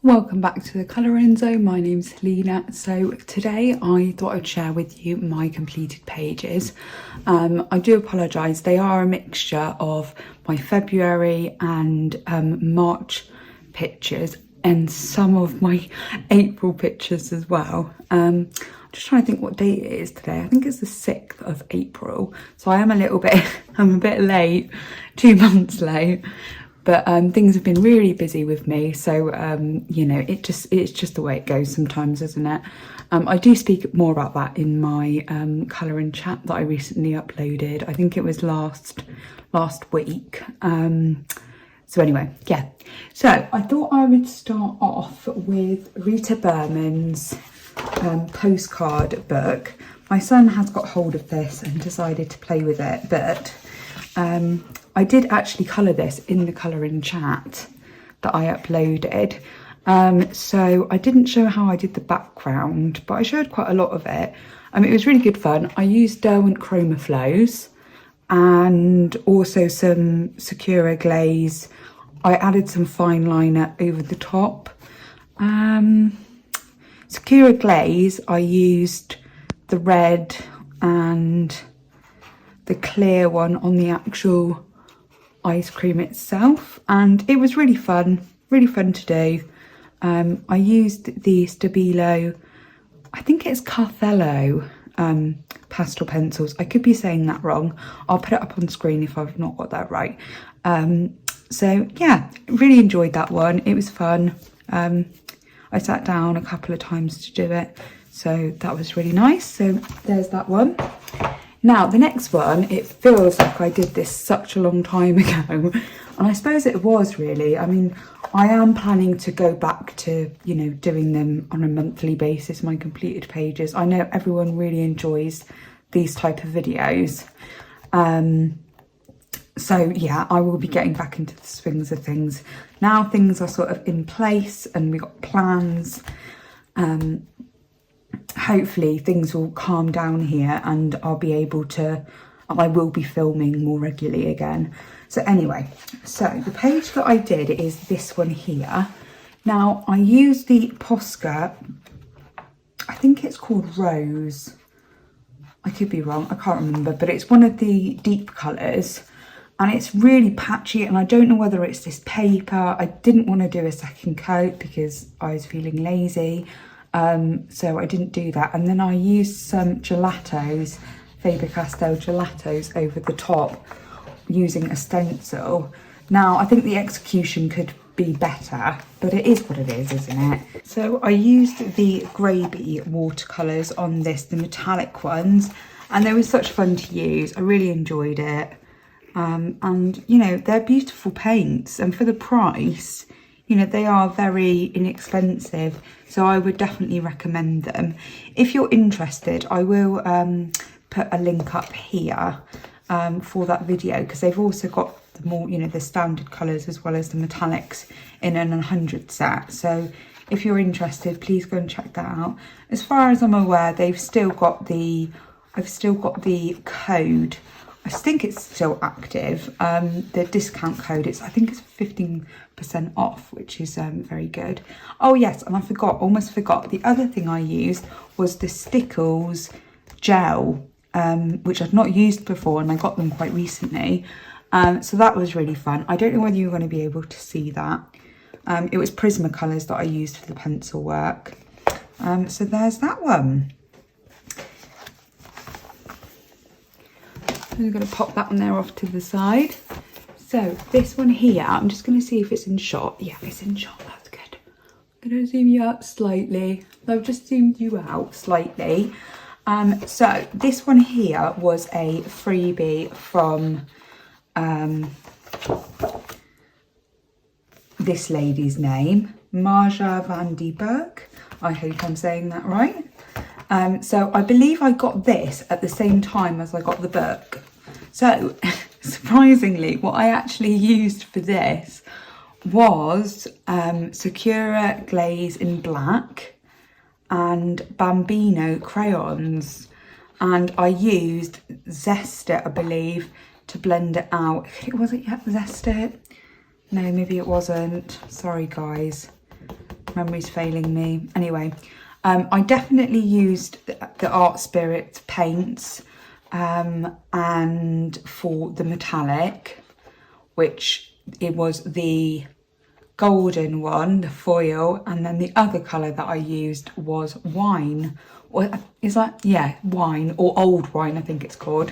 Welcome back to the Colouring Zone. My name's Helena. So today I thought I'd share with you my completed pages. I do apologise, they are a mixture of my February and March pictures and some of my April pictures as well. I'm just trying to think what date it is today. I think it's the 6th of April. So I am I'm a bit late, 2 months late. But things have been really busy with me, so you know, it's just the way it goes sometimes, isn't it? I do speak more about that in my colouring chat that I recently uploaded. I think it was last week. So anyway, yeah. So I thought I would start off with Rita Berman's Postcard book. My son has got hold of this and decided to play with it, but I did actually colour this in the colouring chat that I uploaded. So I didn't show how I did the background, but I showed quite a lot of it. It was really good fun. I used Derwent Chroma Flows and also some Sakura glaze. I added some fine liner over the top. Sakura glaze, I used the red and the clear one on the actual ice cream itself, and it was really fun to do. I used the Stabilo, I think it's Carthello pastel pencils. I could be saying that wrong. I'll put it up on screen if I've not got that right. So yeah, really enjoyed that one. It was fun. I sat down a couple of times to do it, so that was really nice. So there's that one. Now, the next one, it feels like I did this such a long time ago, and I suppose it was really. I mean, I am planning to go back to, you know, doing them on a monthly basis, my completed pages. I know everyone really enjoys these type of videos. So yeah, I will be getting back into the swings of things. Now things are sort of in place and we've got plans. Hopefully things will calm down here and I will be filming more regularly again. So anyway, so the page that I did is this one here. Now I used the Postcard, I think it's called Rose. I could be wrong, I can't remember, but it's one of the deep colours and it's really patchy, and I don't know whether it's this paper. I didn't want to do a second coat because I was feeling lazy. So I didn't do that, and then I used some gelatos, Faber-Castell gelatos over the top using a stencil. Now I think the execution could be better, but it is what it is, isn't it? So I used the Graby watercolours on this, the metallic ones, and they were such fun to use. I really enjoyed it, and you know, they're beautiful paints, and for the price, you know, they are very inexpensive, so I would definitely recommend them. If you're interested, I will put a link up here for that video, because they've also got the more, you know, the standard colours as well as the metallics in an 100 set. So if you're interested, please go and check that out. As far as I'm aware, I've still got the code. I think it's still active. The discount code, I think it's 15% off, which is very good. Oh yes, and almost forgot. The other thing I used was the Stickles gel, which I've not used before, and I got them quite recently. So that was really fun. I don't know whether you're going to be able to see that. It was Prismacolors that I used for the pencil work. So there's that one. I'm going to pop that one there off to the side. So this one here, I'm just going to see if it's in shot. Yeah, it's in shot, that's good. I'm going to zoom you out slightly. I've just zoomed you out slightly. So this one here was a freebie from this lady's name, Marja van die Berg. I hope I'm saying that right. So I believe I got this at the same time as I got the book. So surprisingly, what I actually used for this was Sakura glaze in black and Bambino crayons. And I used Zesta, I believe, to blend it out. Was it yet Zesta? No, maybe it wasn't. Sorry, guys. memory's failing me. Anyway, I definitely used the Art Spirit paints and for the metallic, which it was the golden one, the foil, and then the other colour that I used was wine, or is that, yeah, wine, or old wine I think it's called.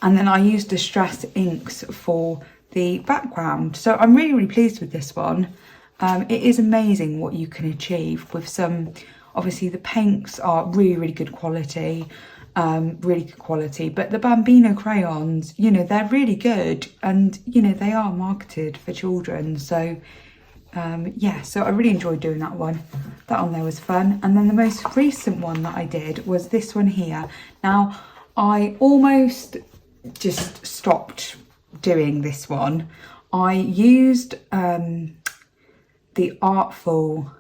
And then I used Distress inks for the background. So I'm really, really pleased with this one. It is amazing what you can achieve with some, obviously the paints are really, really good quality, but the Bambino crayons, you know, they're really good, and you know, they are marketed for children. So yeah, so I really enjoyed doing that one. That one there was fun. And then the most recent one that I did was this one here. Now, I almost just stopped doing this one. I used the Artful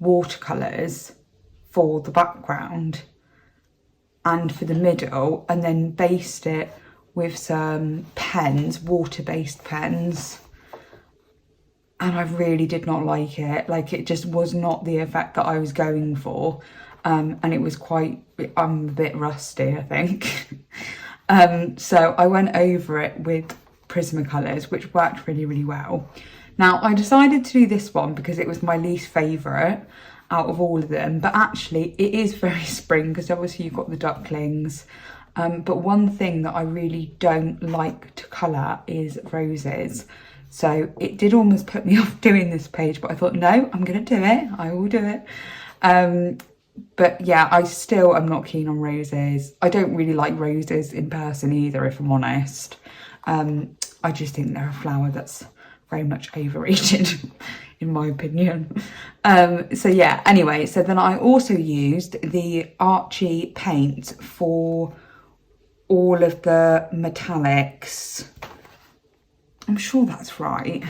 watercolours for the background and for the middle, and then based it with some pens, water-based pens. And I really did not like it. Like, it just was not the effect that I was going for. And it was quite, I'm a bit rusty, I think. So I went over it with Prismacolors, which worked really, really well. Now, I decided to do this one because it was my least favourite out of all of them. But actually, it is very spring, because obviously you've got the ducklings. But one thing that I really don't like to colour is roses. So it did almost put me off doing this page, but I thought, no, I'm going to do it. I will do it. But yeah, I still am not keen on roses. I don't really like roses in person either, if I'm honest. I just think they're a flower that's very much overrated, in my opinion. So yeah, anyway, so then I also used the Archie paint for all of the metallics. I'm sure that's right.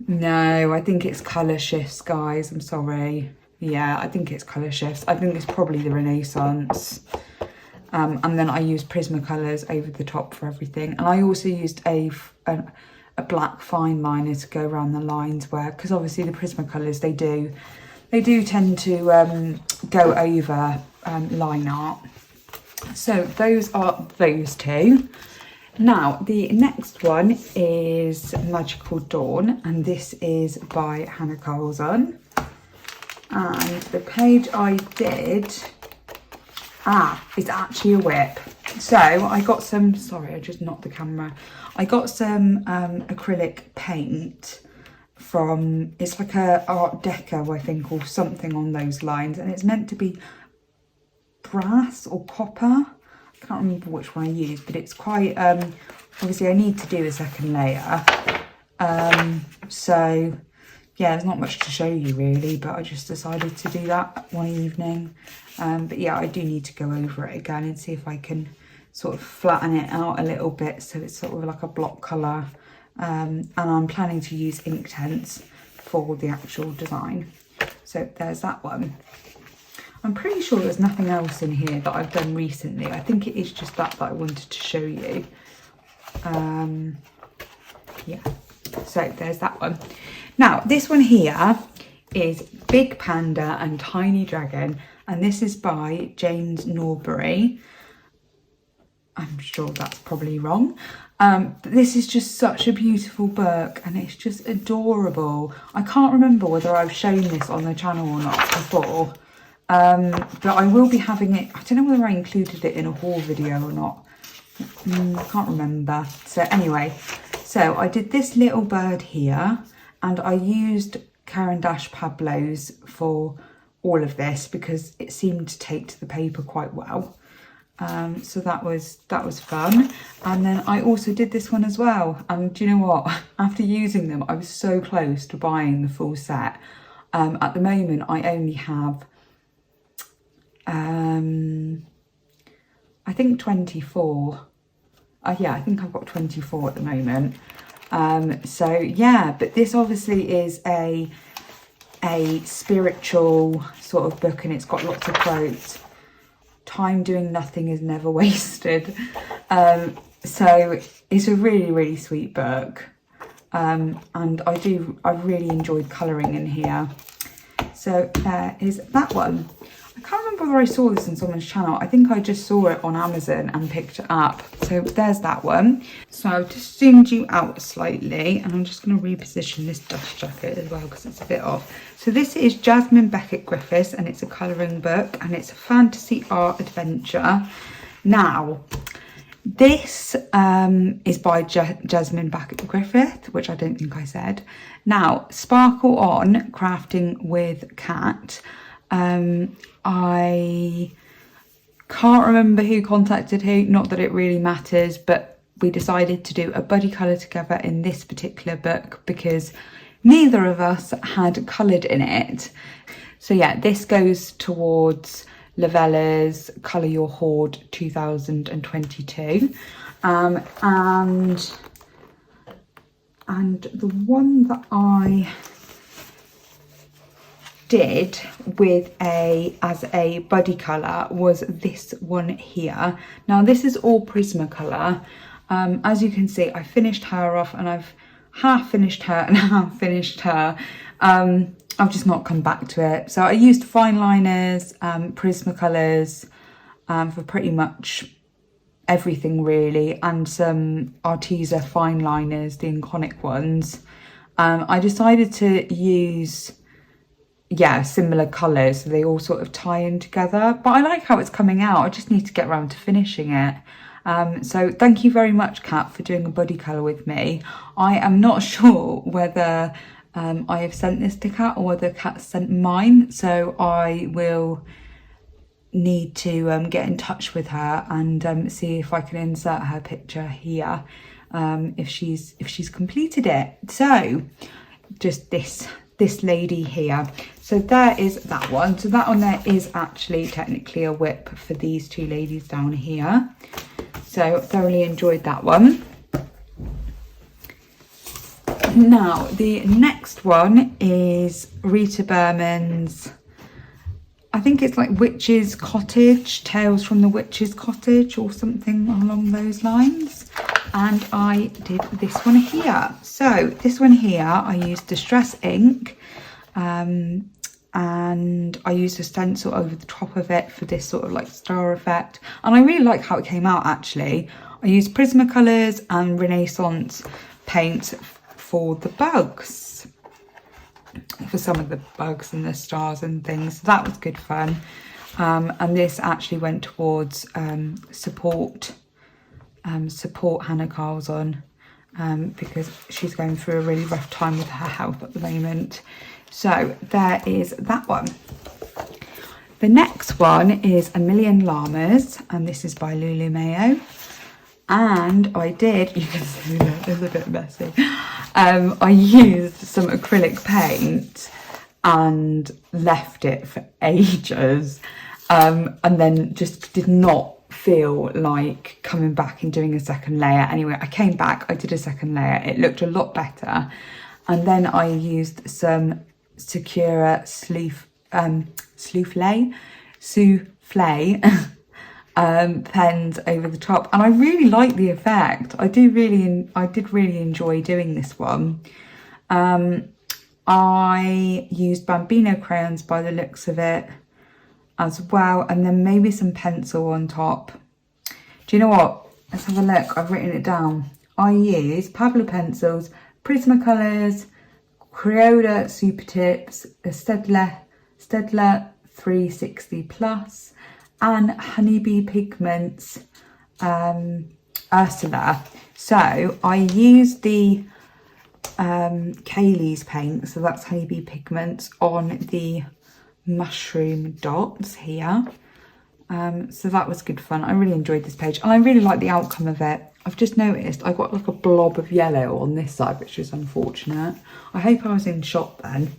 No, I think it's colour shifts, guys. I'm sorry. Yeah, I think it's colour shifts. I think it's probably the Renaissance. And then I used Prismacolors over the top for everything. And I also used a black fine liner to go around the lines, where, because obviously the Prismacolors, they do tend to go over line art. So those are those two. Now, the next one is Magical Dawn, and this is by Hannah Carlson. And the page I did, it's actually a whip. So I got some, sorry, I just knocked the camera. I got some acrylic paint from, it's like a Art Deco, I think, or something on those lines. And it's meant to be brass or copper. I can't remember which one I used, but it's quite, obviously I need to do a second layer. So yeah, there's not much to show you really, but I just decided to do that one evening. But yeah, I do need to go over it again and see if I can sort of flatten it out a little bit so it's sort of like a block colour. And I'm planning to use Inktense for the actual design. So there's that one. I'm pretty sure there's nothing else in here that I've done recently. I think it is just that I wanted to show you. Yeah, so there's that one. Now, this one here is Big Panda and Tiny Dragon, and this is by James Norbury. I'm sure that's probably wrong. But this is just such a beautiful book, and it's just adorable. I can't remember whether I've shown this on the channel or not before. But I will be having it, I don't know whether I included it in a haul video or not. I can't remember. So anyway, so I did this little bird here, and I used Caran d'Ache Pablos for all of this because it seemed to take to the paper quite well. So that was fun. And then I also did this one as well. And do you know what? After using them, I was so close to buying the full set. At the moment, I only have I think 24. Yeah, I think I've got 24 at the moment. So yeah, but this obviously is a spiritual sort of book, and it's got lots of quotes. Time doing nothing is never wasted. So it's a really, really sweet book. and I really enjoyed colouring in here. So there is that one. I can't remember whether I saw this on someone's channel. I think I just saw it on Amazon and picked it up. So there's that one. So I've just zoomed you out slightly, and I'm just going to reposition this dust jacket as well because it's a bit off. So this is Jasmine Beckett Griffiths, and it's a colouring book, and it's a fantasy art adventure. Now, this is by Jasmine Beckett Griffith, which I don't think I said. Now, Sparkle On, Crafting with Cat. I can't remember who contacted who, not that it really matters, but we decided to do a buddy colour together in this particular book because neither of us had coloured in it. So yeah, this goes towards Lavella's Colour Your Hoard 2022. And the one that I did with as a buddy colour was this one here. Now this is all Prismacolor. As you can see, I finished her off, and I've half finished her and half finished her. I've just not come back to it. So I used fine liners, Prismacolors for pretty much everything really, and some Arteza fine liners, the iconic ones. I decided to use similar colours, so they all sort of tie in together, but I like how it's coming out. I just need to get around to finishing it. So thank you very much, Kat, for doing a buddy colour with me. I am not sure whether I have sent this to Kat or whether Kat sent mine, so I will need to get in touch with her and see if I can insert her picture here, if she's completed it. So just this lady here. So there is that one. So that one there is actually technically a whip for these two ladies down here. So thoroughly enjoyed that one. Now the next one is Rita Berman's, I think it's like Witch's Cottage, Tales from the Witch's Cottage or something along those lines. And I did this one here. So this one here, I used Distress ink, and I used a stencil over the top of it for this sort of like star effect. And I really like how it came out actually. I used Prismacolors and Renaissance paints for the bugs, for some of the bugs and the stars and things. So that was good fun. And this actually went towards support Hannah Carlson, because she's going through a really rough time with her health at the moment. So there is that one. The next one is A Million Llamas, and this is by Lulu Mayo. And I did, you can see that it's a bit messy. I used some acrylic paint and left it for ages, and then just did not feel like coming back and doing a second layer. Anyway, I came back, I did a second layer, it looked a lot better, and then I used some Sakura souffle pens over the top, and I really like the effect. I did really enjoy doing this one. I used Bambino crayons by the looks of it as well, and then maybe some pencil on top. Do you know what? Let's have a look. I've written it down. I used Pablo pencils, Prismacolors, Crayola Super Tips, a Stedler 360 Plus, and Honeybee Pigments Ursula. So I used the Kaylee's paint, so that's Honeybee Pigments, on the mushroom dots here. So that was good fun. I really enjoyed this page, and I really like the outcome of it. I've just noticed I got like a blob of yellow on this side, which is unfortunate. I hope I was in shot then.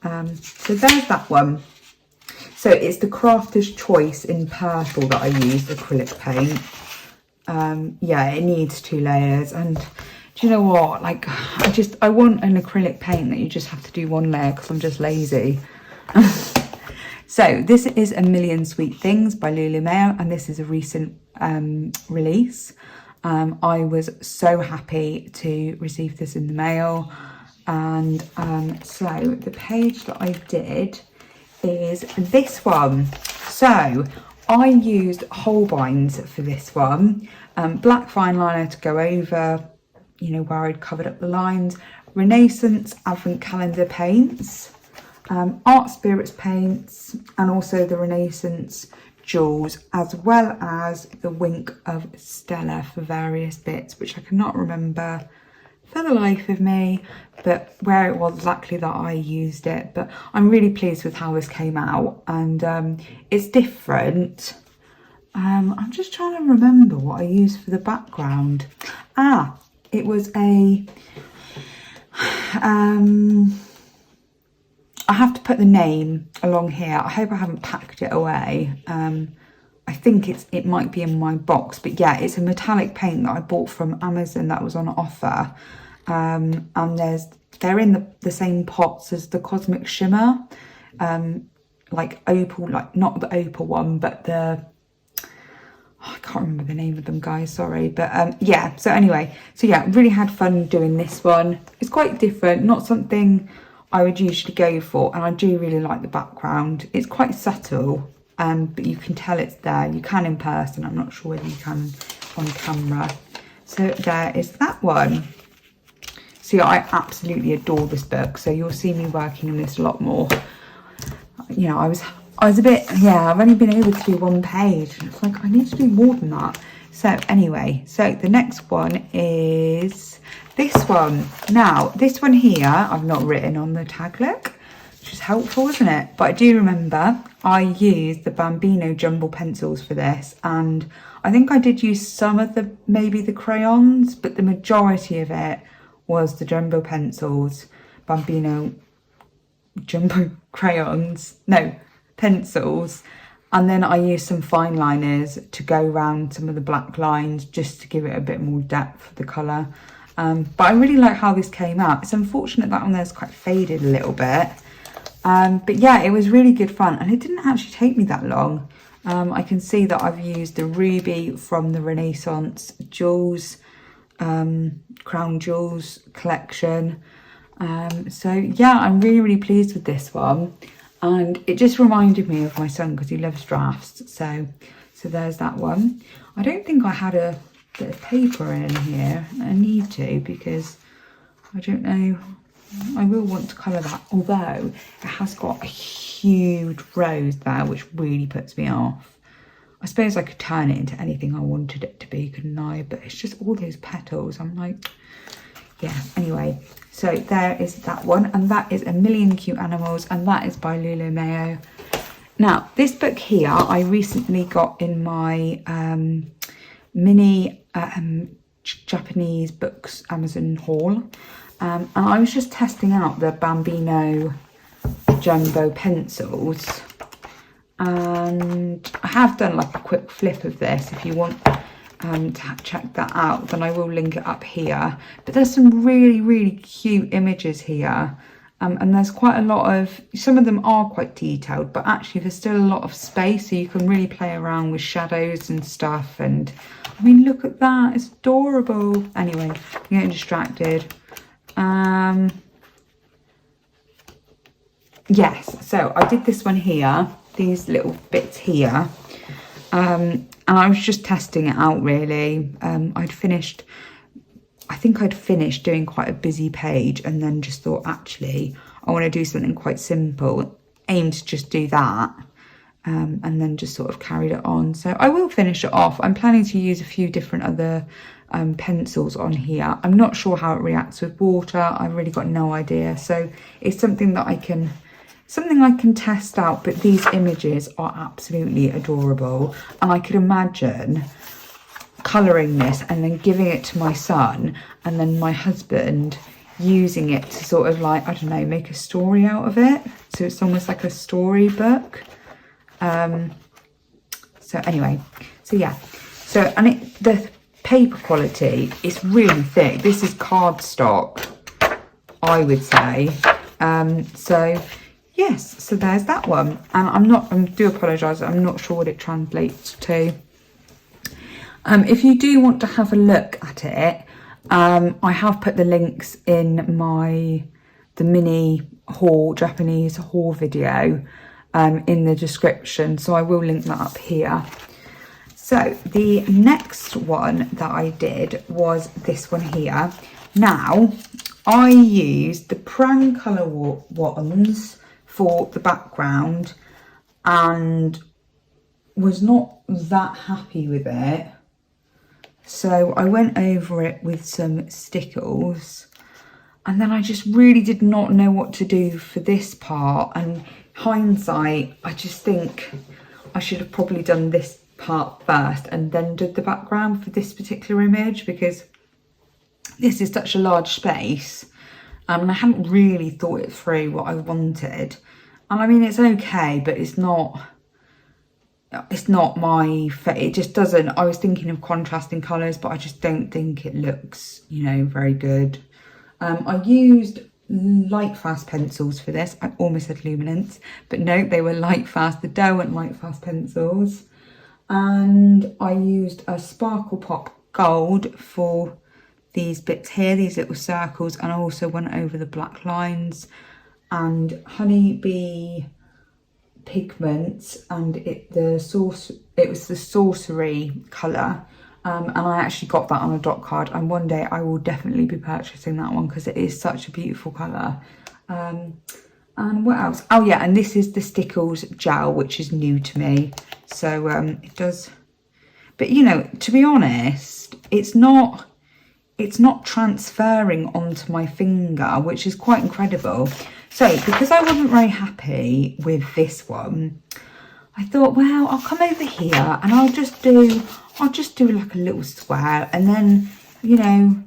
So there's that one. So it's the Crafter's Choice in purple that I used, acrylic paint. Yeah, it needs 2 layers, and do you know what, like I want an acrylic paint that you just have to do 1 layer because I'm just lazy. So this is A Million Sweet Things by Lulu Mayo, and this is a recent release. I was so happy to receive this in the mail. And so the page that I did is this one. So I used Holbein's for this one, black fine liner to go over, you know, where I'd covered up the lines, Renaissance Advent Calendar paints, Art Spirits paints, and also the Renaissance jewels, as well as the Wink of Stella for various bits, which I cannot remember for the life of me, but where it was exactly that I used it. But I'm really pleased with how this came out, and it's different. I'm just trying to remember what I used for the background. It was a I have to put the name along here. I hope I haven't packed it away. I think it might be in my box, but yeah, it's a metallic paint that I bought from Amazon that was on offer. And they're in the same pots as the Cosmic Shimmer, like opal, like not the opal one, but the, I can't remember the name of them, guys, sorry. But yeah, so anyway, so yeah, really had fun doing this one. It's quite different, not something I would usually go for, and I do really like the background. It's quite subtle, but you can tell it's there. You can in person, I'm not sure whether you can on camera. So there is that one. So yeah, I absolutely adore this book, so you'll see me working on this a lot more. You know, I was a bit, yeah, I've only been able to do one page, and it's like, I need to do more than that. So anyway, so the next one is this one. Now, this one here, I've not written on the taglet, which is helpful, isn't it? But I do remember I used the Bambino jumbo pencils for this, and I think I did use some of the, maybe the crayons, but the majority of it was the jumbo pencils, Bambino jumbo crayons, no, pencils. And then I used some fine liners to go around some of the black lines just to give it a bit more depth for the colour. But I really like how this came out. It's unfortunate that one there's quite faded a little bit. But yeah, it was really good fun, and it didn't actually take me that long. I can see that I've used the ruby from the Renaissance Jewels, Crown Jewels collection. So yeah, I'm really, really pleased with this one. And it just reminded me of my son because he loves drafts. So there's that one. I don't think I had a bit of paper in here. I need to, because I don't know. I will want to colour that, although it has got a huge rose there, which really puts me off. I suppose I could turn it into anything I wanted it to be, couldn't I? But it's just all those petals. I'm like, yeah, anyway. So there is that one, and that is A Million Cute Animals, and that is by Lulu Mayo. Now, this book here, I recently got in my mini Japanese books Amazon haul, and I was just testing out the Bambino jumbo pencils, and I have done like a quick flip of this. If you want to check that out, then I will link it up here. But there's some really, really cute images here, and there's quite a lot of, some of them are quite detailed, but actually there's still a lot of space, so you can really play around with shadows and stuff. And I mean, look at that, it's adorable. Anyway, I'm getting distracted. Yes, so I did this one here, these little bits here, and I was just testing it out, really. I think I'd finished doing quite a busy page, and then just thought, actually, I want to do something quite simple, aim to just do that, and then just sort of carried it on. So I will finish it off. I'm planning to use a few different other pencils on here. I'm not sure how it reacts with water. I've really got no idea. So it's something that I can test out, but these images are absolutely adorable, and I could imagine colouring this and then giving it to my son, and then my husband using it to sort of, like, I don't know, make a story out of it. So it's almost like a storybook. So anyway, so yeah, so, and the paper quality is really thick. This is cardstock, I would say. So yes, so there's that one. And I do apologise, I'm not sure what it translates to. If you do want to have a look at it, I have put the links in the mini haul, Japanese haul video in the description, so I will link that up here. So the next one that I did was this one here. Now, I used the Pran colour ones for the background and was not that happy with it. So I went over it with some stickles, and then I just really did not know what to do for this part. And hindsight, I just think I should have probably done this part first and then did the background for this particular image, because this is such a large space, and I hadn't really thought it through what I wanted. And I mean, it's okay, but it's not my it just doesn't. I was thinking of contrasting colours, but I just don't think it looks, you know, very good. I used light fast pencils for this. I almost said luminance, but no, they were light fast. The dough and light fast pencils. And I used a Sparkle Pop Gold for these bits here, these little circles, and I also went over the black lines, and Honeybee pigments, and it was the sorcery colour, and I actually got that on a dot card, and one day I will definitely be purchasing that one because it is such a beautiful colour. And what else? Oh yeah, and this is the Stickles gel, which is new to me, so it does, but you know, to be honest, it's not transferring onto my finger, which is quite incredible. So because I wasn't very happy with this one, I thought, well, I'll come over here and I'll just do like a little square, and then, you know,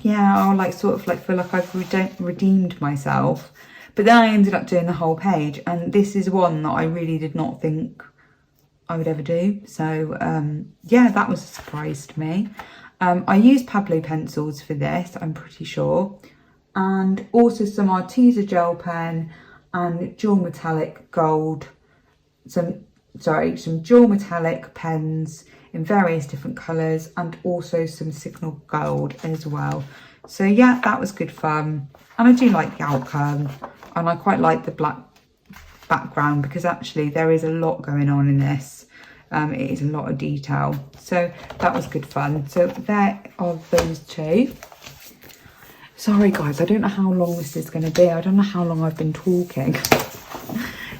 yeah, I'll like sort of like feel like I've redeemed myself. But then I ended up doing the whole page, and this is one that I really did not think I would ever do. So yeah, that was a surprise to me. I used Pablo pencils for this, I'm pretty sure, and also some Arteza gel pen and dual metallic gold, some dual metallic pens in various different colours, and also some Signal Gold as well. So yeah, that was good fun, and I do like the outcome, and I quite like the black background because actually there is a lot going on in this. It is a lot of detail, so that was good fun. So there are those two. Sorry guys, I don't know how long this is going to be. I don't know how long I've been talking.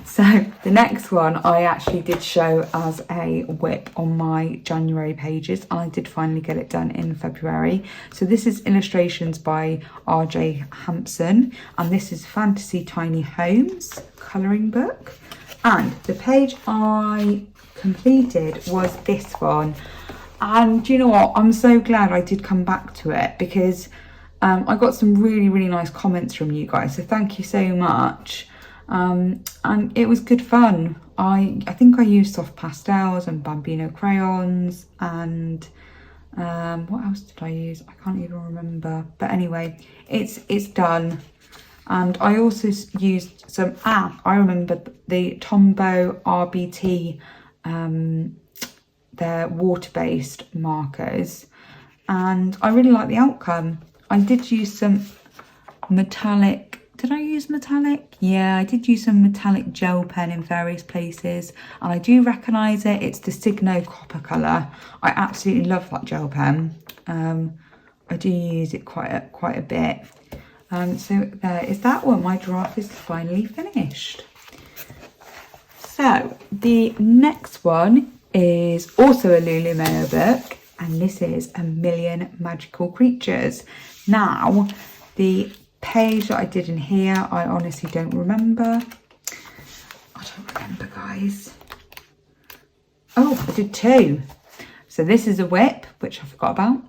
So the next one I actually did show as a whip on my January pages, and I did finally get it done in February. So this is illustrations by RJ Hampson, and this is Fantasy Tiny Homes colouring book. And the page I completed was this one, and do you know what, I'm so glad I did come back to it, because I got some really nice comments from you guys, so thank you so much. And it was good fun. I think I used soft pastels and Bambino crayons, and what else did I use? I can't even remember, but anyway, it's done. And I also used some, I remember the Tombow RBT, they're water-based markers, and I really like the outcome. I did use some metallic, did I use metallic? Yeah, I did use some metallic gel pen in various places, and I do recognise it. It's the Signo copper colour. I absolutely love that gel pen. I do use it quite a bit. So there is that one. My draft is finally finished. So the next one is also a Lululemon book, and this is A Million Magical Creatures. Now, the page that I did in here, I honestly don't remember. I don't remember, guys. Oh, I did two. So this is a whip, which I forgot about.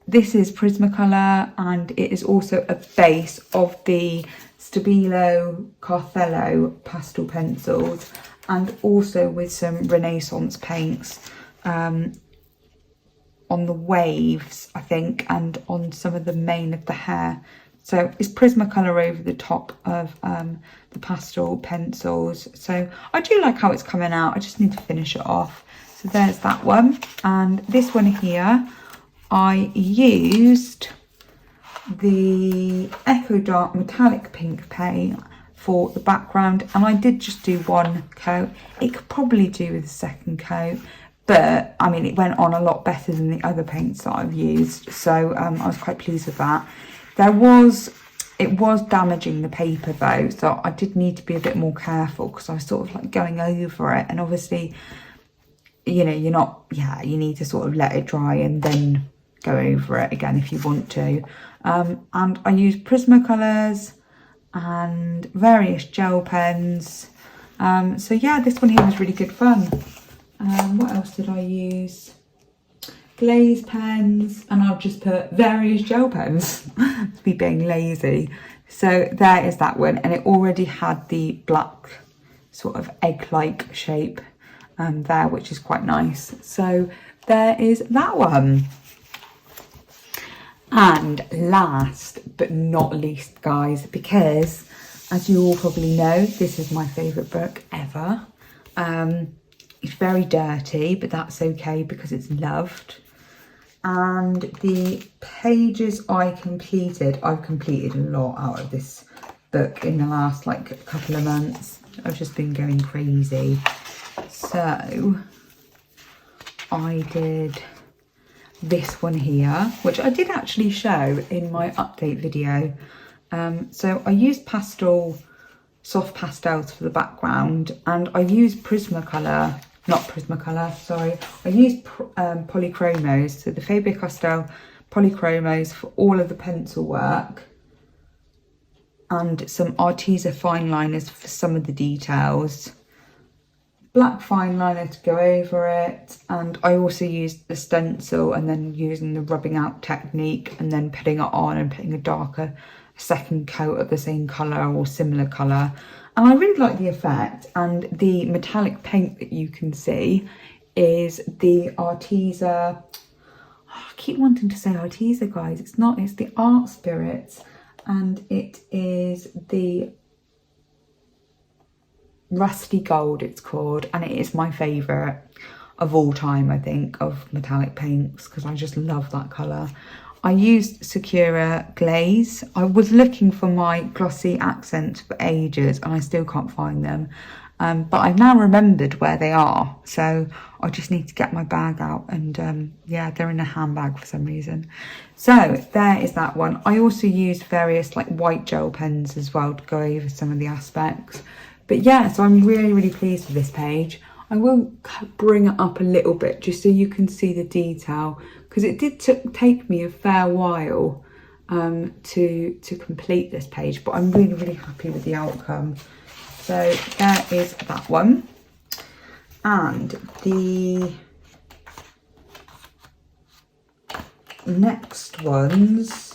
This is Prismacolor, and it is also a base of the Stabilo Carthello pastel pencils, and also with some Renaissance paints on the waves, I think, and on some of the mane of the hair. So it's Prismacolor over the top of the pastel pencils. So I do like how it's coming out. I just need to finish it off. So there's that one. And this one here, I used the Echo Dark Metallic Pink paint for the background, and I did just do one coat. It could probably do with a second coat, but I mean, it went on a lot better than the other paints that I've used, so I was quite pleased with that. It was damaging the paper though, so I did need to be a bit more careful because I was sort of like going over it, and obviously, you know, you need to sort of let it dry and then go over it again if you want to. And I used Prismacolors and various gel pens. So yeah, this one here was really good fun. What else did I use? Glaze pens, and I've just put various gel pens to be being lazy. So there is that one, and it already had the black sort of egg-like shape there, which is quite nice. So there is that one. And last but not least, guys, because as you all probably know, this is my favourite book ever. It's very dirty, but that's okay because it's loved. And the pages I've completed a lot out of this book in the last like couple of months. I've just been going crazy. So I did this one here, which I did actually show in my update video. So I used soft pastels for the background, and I used I used polychromos, so the Faber-Castell polychromos for all of the pencil work, and some Arteza fine liners for some of the details. Black fine liner to go over it, and I also used the stencil and then using the rubbing out technique and then putting it on and putting a second coat of the same colour or similar colour. And I really like the effect, and the metallic paint that you can see is the Arteza. I keep wanting to say Arteza, guys. It's not, it's the Art Spirits, and it is the Rusty Gold it's called, and it is my favourite of all time, I think, of metallic paints, because I just love that colour. I used Sakura Glaze. I was looking for my glossy accents for ages and I still can't find them, but I've now remembered where they are, so I just need to get my bag out, and yeah, they're in a handbag for some reason. So there is that one. I also used various like white gel pens as well to go over some of the aspects. But yeah, so I'm really pleased with this page. I will bring it up a little bit just so you can see the detail, because it did take me a fair while to complete this page, but I'm really happy with the outcome. So there is that one. And the next ones,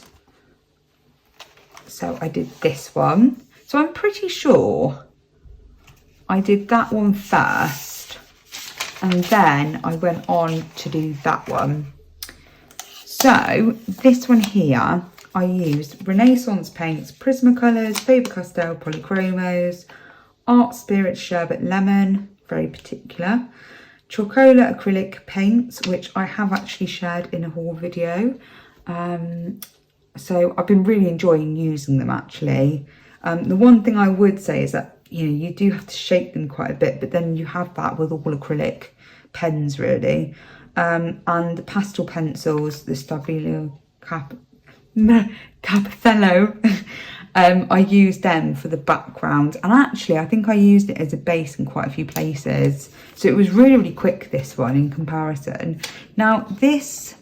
so I did this one. So I'm pretty sure I did that one first, and then I went on to do that one. So this one here, I used Renaissance paints, Prismacolors, Faber-Castell polychromos, Art Spirit Sherbet Lemon, very particular, Chocola acrylic paints, which I have actually shared in a haul video. So I've been really enjoying using them actually. The one thing I would say is that, you know, you do have to shake them quite a bit, but then you have that with all acrylic pens really. And the pastel pencils, the Stabilo Capitello, I used them for the background, and actually I think I used it as a base in quite a few places, so it was really quick, this one, in comparison. Now this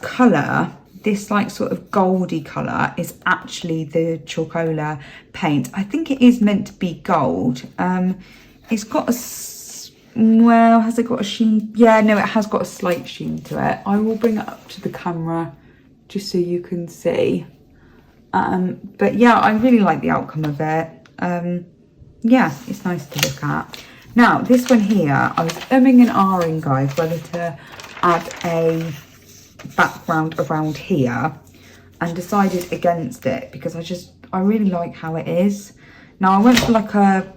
colour, this like sort of goldy colour, is actually the Chocola paint. I think it is meant to be gold. It's got a, well, has it got a sheen? Yeah, no, it has got a slight sheen to it. I will bring it up to the camera just so you can see. But yeah, I really like the outcome of it. Yeah, it's nice to look at. Now, this one here, I was umming and ahhing, guys, whether to add a background around here, and decided against it because I really like how it is. Now I went for like a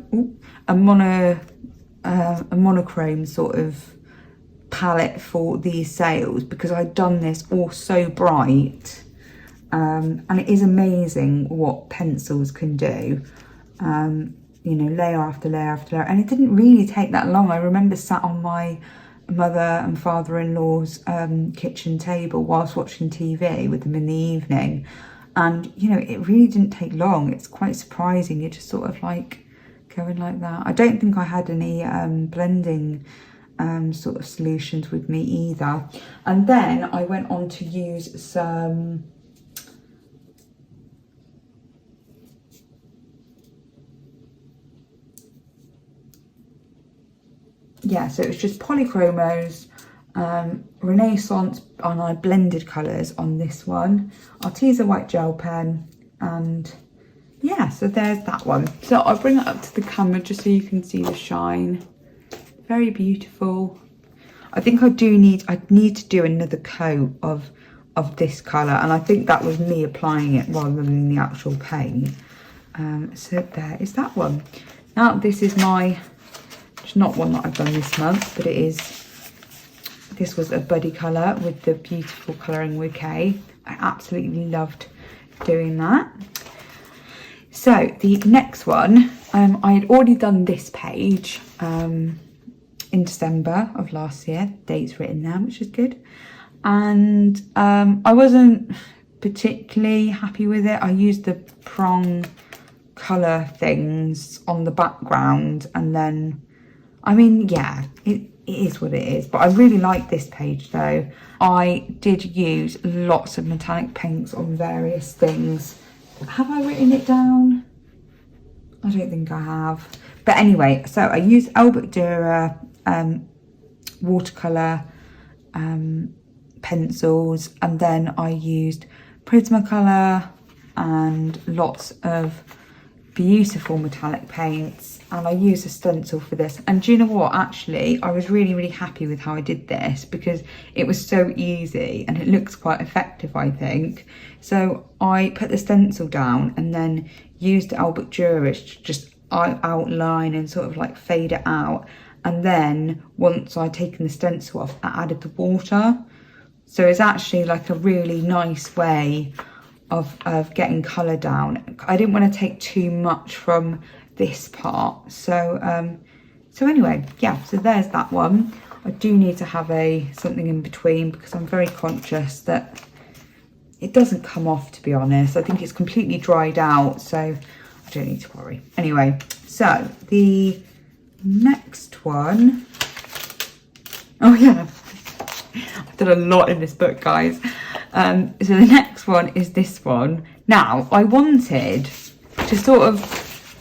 a monochrome sort of palette for these sales, because I'd done this all so bright. And it is amazing what pencils can do, you know, layer after layer after layer. And it didn't really take that long. I remember sat on my mother and father-in-law's kitchen table whilst watching TV with them in the evening. And, you know, it really didn't take long. It's quite surprising. You're just sort of like going like that. I don't think I had any blending sort of solutions with me either. And then I went on to use some so it was just polychromos, Renaissance, and I blended colours on this one. Arteza white gel pen, and yeah, so there's that one. So I'll bring it up to the camera just so you can see the shine. Very beautiful. I think I need to do another coat of this colour, and I think that was me applying it rather than the actual paint. So there is that one. Now this is it's not one that I've done this month, but this was a buddy colour with the beautiful colouring with K. I absolutely loved doing that. So the next one, I had already done this page in December of last year. Date's written there, which is good. And I wasn't particularly happy with it. I used the prong colour things on the background, and then, I mean, yeah, it is what it is. But I really like this page though. I did use lots of metallic paints on various things. Have I written it down? I don't think I have. But anyway, so I used Albert Dürer watercolour pencils, and then I used Prismacolor and lots of beautiful metallic paints, and I used a stencil for this. And do you know what, actually I was really happy with how I did this, because it was so easy and it looks quite effective, I think. So I put the stencil down and then used Albert Dürer to just outline and sort of like fade it out, and then once I'd taken the stencil off, I added the water. So it's actually like a really nice way of getting colour down. I didn't want to take too much from this part. So so anyway, yeah, so there's that one. I do need to have something in between, because I'm very conscious that it doesn't come off, to be honest. I think it's completely dried out, so I don't need to worry. Anyway, so the next one, oh yeah, I've done a lot in this book, guys. So the next one is this one. Now, I wanted to sort of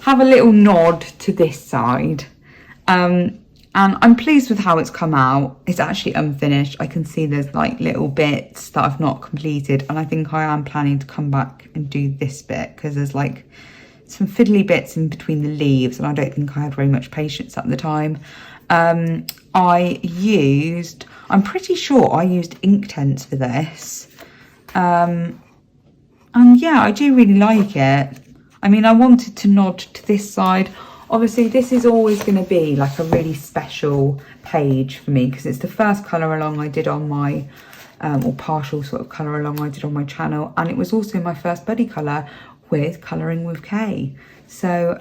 have a little nod to this side. And I'm pleased with how it's come out. It's actually unfinished. I can see there's like little bits that I've not completed, and I think I am planning to come back and do this bit, because there's like some fiddly bits in between the leaves, and I don't think I had very much patience at the time. I'm pretty sure I used Inktense for this. And yeah, I do really like it. I mean, I wanted to nod to this side. Obviously, this is always going to be like a really special page for me, because it's the first colour along I did on my, or partial sort of colour along I did on my channel. And it was also my first buddy colour with Colouring with K. So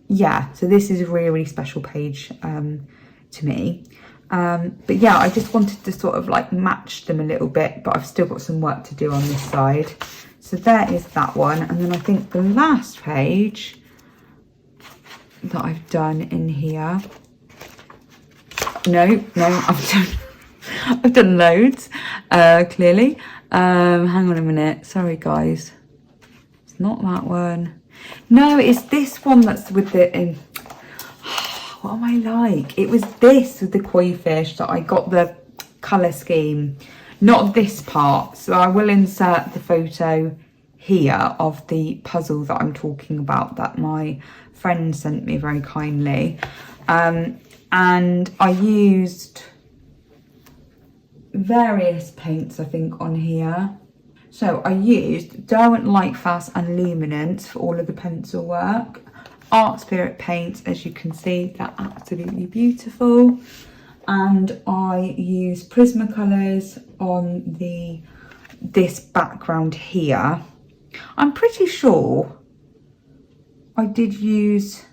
yeah, so this is a really special page to me. But yeah, I just wanted to sort of like match them a little bit, but I've still got some work to do on this side. So there is that one. And then I think the last page that I've done in here, no, I've done loads, clearly. Hang on a minute, sorry guys, it's not that one. No, it's this one that's with the what am I like? It was this with the koi fish that I got the colour scheme, not this part. So I will insert the photo here of the puzzle that I'm talking about that my friend sent me very kindly. And I used various paints, I think, on here. So I used Derwent Lightfast and Luminance for all of the pencil work. Art Spirit paints, as you can see, they're absolutely beautiful. And I use Prismacolors on this background here. I'm pretty sure I did use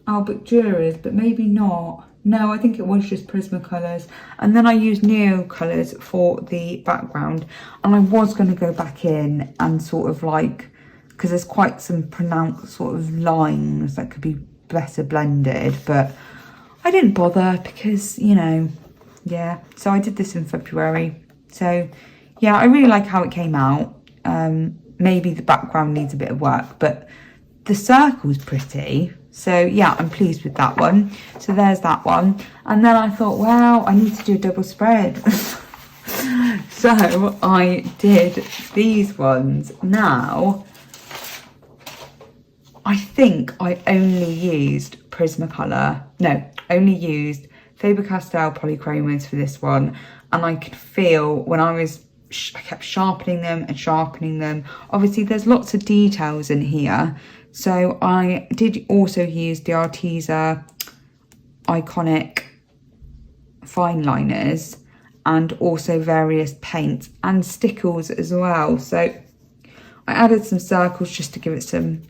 Albert Dura's, but maybe not. No, I think it was just Prismacolors. And then I used Neo colours for the background. And I was going to go back in and sort of like, because there's quite some pronounced sort of lines that could be better blended, but I didn't bother because, you know, yeah. So I did this in February. So yeah, I really like how it came out. Maybe the background needs a bit of work, but the circle's pretty. So yeah, I'm pleased with that one. So there's that one. And then I thought, well, I need to do a double spread. So I did these ones. Now, I think I only used Prismacolor. No, only used Faber-Castell polychromos for this one. And I could feel when I kept sharpening them and sharpening them. Obviously, there's lots of details in here. So I did also use the Arteza Iconic fine liners and also various paints and stickles as well. So I added some circles just to give it some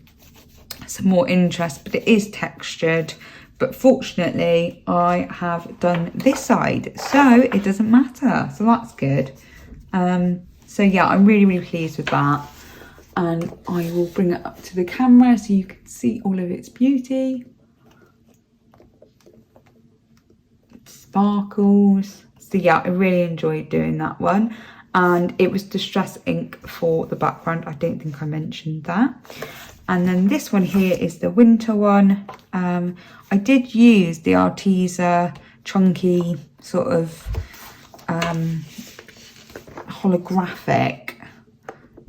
more interest, but it is textured. But fortunately, I have done this side, so it doesn't matter. So that's good. So yeah, I'm really, really pleased with that. And I will bring it up to the camera so you can see all of its beauty. Sparkles. So yeah, I really enjoyed doing that one. And it was Distress ink for the background. I don't think I mentioned that. And then this one here is the winter one. I did use the Arteza chunky sort of holographic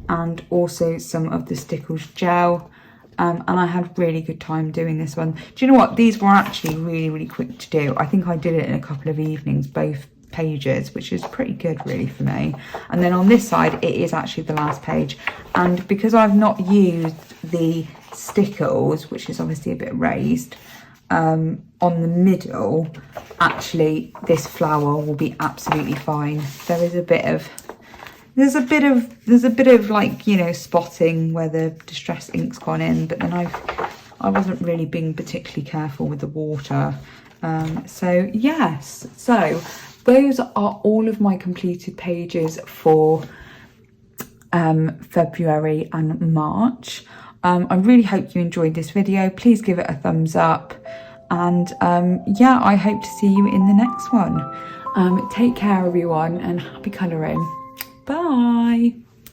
and also some of the Stickles gel. And I had a really good time doing this one. Do you know what? These were actually really, really quick to do. I think I did it in a couple of evenings, both pages, which is pretty good really for me. And then on this side, it is actually the last page. And because I've not used the Stickles, which is obviously a bit raised, on the middle, actually this flower will be absolutely fine. There is a bit of there's a bit of like, you know, spotting where the Distress ink's gone in, but then I wasn't really being particularly careful with the water. So yes, so those are all of my completed pages for February and March. I really hope you enjoyed this video. Please give it a thumbs up, and yeah, I hope to see you in the next one. Take care everyone, and happy colouring. Bye.